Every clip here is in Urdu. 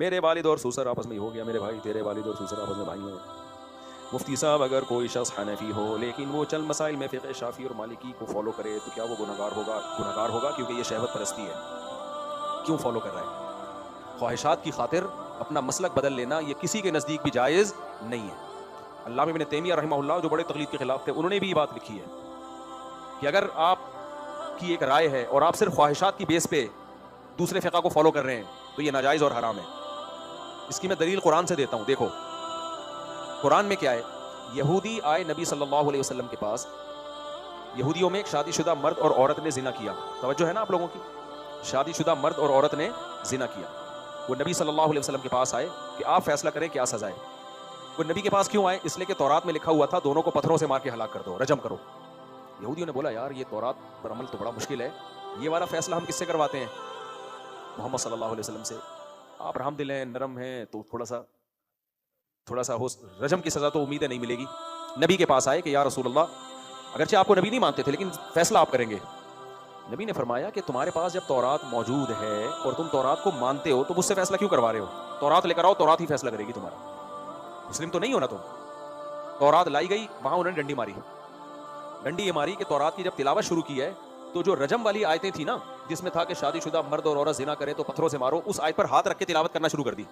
میرے والد اور سسر آپس میں ہو گیا میرے بھائی، تیرے والد اور سسر آپس میں بھائی ہیں. مفتی صاحب اگر کوئی شخص حنفی ہو لیکن وہ چند مسائل میں فقہ شافعی اور مالکی کو فالو کرے تو کیا وہ گنہگار ہوگا؟ گنہگار ہوگا کیونکہ یہ شہوت پرستی ہے. کیوں فالو کر رہا ہے؟ خواہشات کی خاطر اپنا مسلک بدل لینا یہ کسی کے نزدیک بھی جائز نہیں ہے. علامہ ابن تیمیہ رحمہ اللہ جو بڑے تقلید کے خلاف تھے، انہوں نے بھی یہ بات لکھی ہے کہ اگر آپ کی ایک رائے ہے اور آپ صرف خواہشات کی بیس پہ دوسرے فقہ کو فالو کر رہے ہیں تو یہ ناجائز اور حرام ہے. اس کی میں دلیل قرآن سے دیتا ہوں. دیکھو قرآن میں کیا ہے. یہودی آئے نبی صلی اللہ علیہ وسلم کے پاس. یہودیوں میں ایک شادی شدہ مرد اور عورت نے زنا کیا. توجہ ہے نا آپ لوگوں کی؟ شادی شدہ مرد اور عورت نے زنا کیا. وہ نبی صلی اللہ علیہ وسلم کے پاس آئے کہ آپ فیصلہ کریں کیا سزا ہے. وہ نبی کے پاس کیوں آئے؟ اس لیے کہ تورات میں لکھا ہوا تھا دونوں کو پتھروں سے مار کے ہلاک کر دو، رجم کرو. یہودیوں نے بولا یار یہ تورات پر عمل تو بڑا مشکل ہے، یہ والا فیصلہ ہم کس سے کرواتے ہیں؟ محمد صلی اللہ علیہ وسلم سے. آپ رحم دل ہیں، نرم ہیں، تو تھوڑا سا ہو رجم کی سزا تو امید ہے نہیں ملے گی. نبی کے پاس آئے کہ یا رسول اللہ، اگرچہ آپ کو نبی نہیں مانتے تھے لیکن فیصلہ آپ کریں گے. نبی نے فرمایا کہ تمہارے پاس جب تورات موجود ہے اور تم تورات کو مانتے ہو تو مجھ سے فیصلہ کیوں کروا رہے ہو؟ تورات لے کر آؤ، تورات ہی فیصلہ کرے گی تمہارا. مسلم تو نہیں ہونا تم. تورات لائی گئی، وہاں انہوں نے ڈنڈی ماری. ڈنڈی یہ ماری کہ تورات کی جب تلاوت شروع کی ہے تو جو رجم والی آیتیں تھی نا جس میں تھا کہ شادی شدہ مرد اور عورت زنا کرے تو پتھروں سے مارو، اس آیت پر ہاتھ رکھ کے تلاوت کرنا شروع کر دی.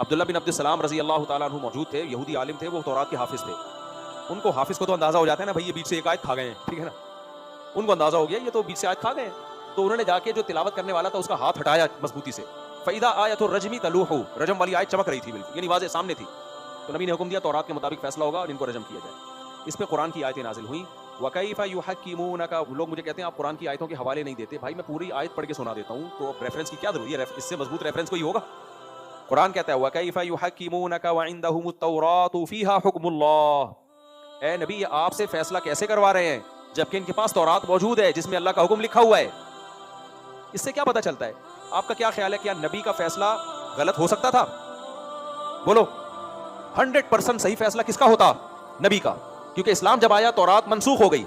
عبداللہ بن عبد السلام رضی اللہ تعالیٰ عنہ موجود تھے، یہودی عالم تھے، وہ تورات کے حافظ تھے. ان کو حافظ کو تو اندازہ ہو جاتا ہے نا بھائی یہ بیچ سے ایک آیت کھا گئے ہیں، ٹھیک ہے نا، ان کو اندازہ ہو گیا یہ تو بیچ سے آیت کھا گئے ہیں. تو انہوں نے جا کے جو تلاوت کرنے والا تھا اس کا ہاتھ ہٹایا مضبوطی سے. فَإِذَا آیَةُ الرَّجْمِ تَلُوحُ، رجم والی آیت چمک رہی تھی بالکل، یعنی واضح سامنے تھی. تو نبی نے حکم دیا تورات کے مطابق فیصلہ ہوگا اور ان کو رجم کیا جائے. اس پہ قرآن کی آیتیں نازل ہوئیں. وَكَيْفَ يُحَكِّمُونَكَ، لوگ مجھے کہتے ہیں آپ قرآن کی آیتوں کے حوالے نہیں دیتے. بھائی میں پوری آیت پڑھ کے سنا دیتا ہوں، تو ریفرنس کی کیا ضروری ہے؟ اس سے مضبوط ریفرنس کوئی ہوگا؟ قرآن کہتا ہے وَكَيْفَ يُحَكِّمُونَكَ وَعِندَهُمُ التَّوْرَاةُ فِيهَا حُكْمُ اللَّهِ. اے نبی یہ آپ سے فیصلہ کیسے کروا رہے ہیں جبکہ ان کے پاس تورات موجود ہے جس میں اللہ کا حکم لکھا ہوا ہے؟ اس سے کیا پتہ چلتا ہے؟ آپ کا کیا خیال ہے، کیا نبی کا فیصلہ غلط ہو سکتا تھا؟ بولو. 100% صحیح فیصلہ کس کا ہوتا؟ نبی کا. کیونکہ اسلام جب آیا تورات منسوخ ہو گئی.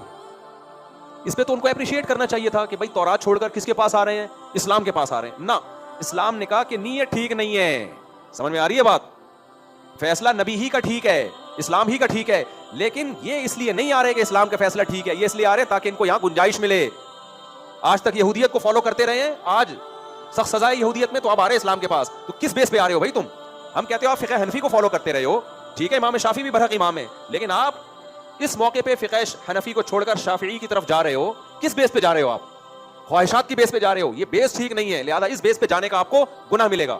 اس پہ تو ان کو اپریشیٹ کرنا چاہیے تھا کہ بھائی تورات چھوڑ کر کس کے پاس آ رہے ہیں؟ اسلام کے پاس آ رہے ہیں. نہ، اسلام نے کہا کہ نیت ٹھیک نہیں ہے. سمجھ میں آ رہی ہے بات؟ فیصلہ نبی ہی کا ٹھیک ہے، اسلام ہی کا ٹھیک ہے، لیکن یہ اس لیے نہیں آ رہے کہ اسلام کا فیصلہ ٹھیک ہے، یہ اس لیے آ رہے تاکہ ان کو یہاں گنجائش ملے. آج تک یہودیت کو فالو کرتے رہے ہیں، آج سخت سزائے یہودیت میں، تو اب آ رہے اسلام کے پاس. تو کس بیس پہ آ رہے ہو بھائی تم؟ ہم کہتے ہو آپ فقہ حنفی کو فالو کرتے رہے ہو، ٹھیک ہے، امام شافعی بھی برحق امام ہے، لیکن آپ اس موقع پہ فقہ حنفی کو چھوڑ کر شافعی کی طرف جا رہے ہو. کس بیس پہ جا رہے ہو آپ؟ خواہشات کی بیس پہ جا رہے ہو. یہ بیس ٹھیک نہیں ہے، لہذا اس بیس پہ جانے کا آپ کو گناہ ملے گا.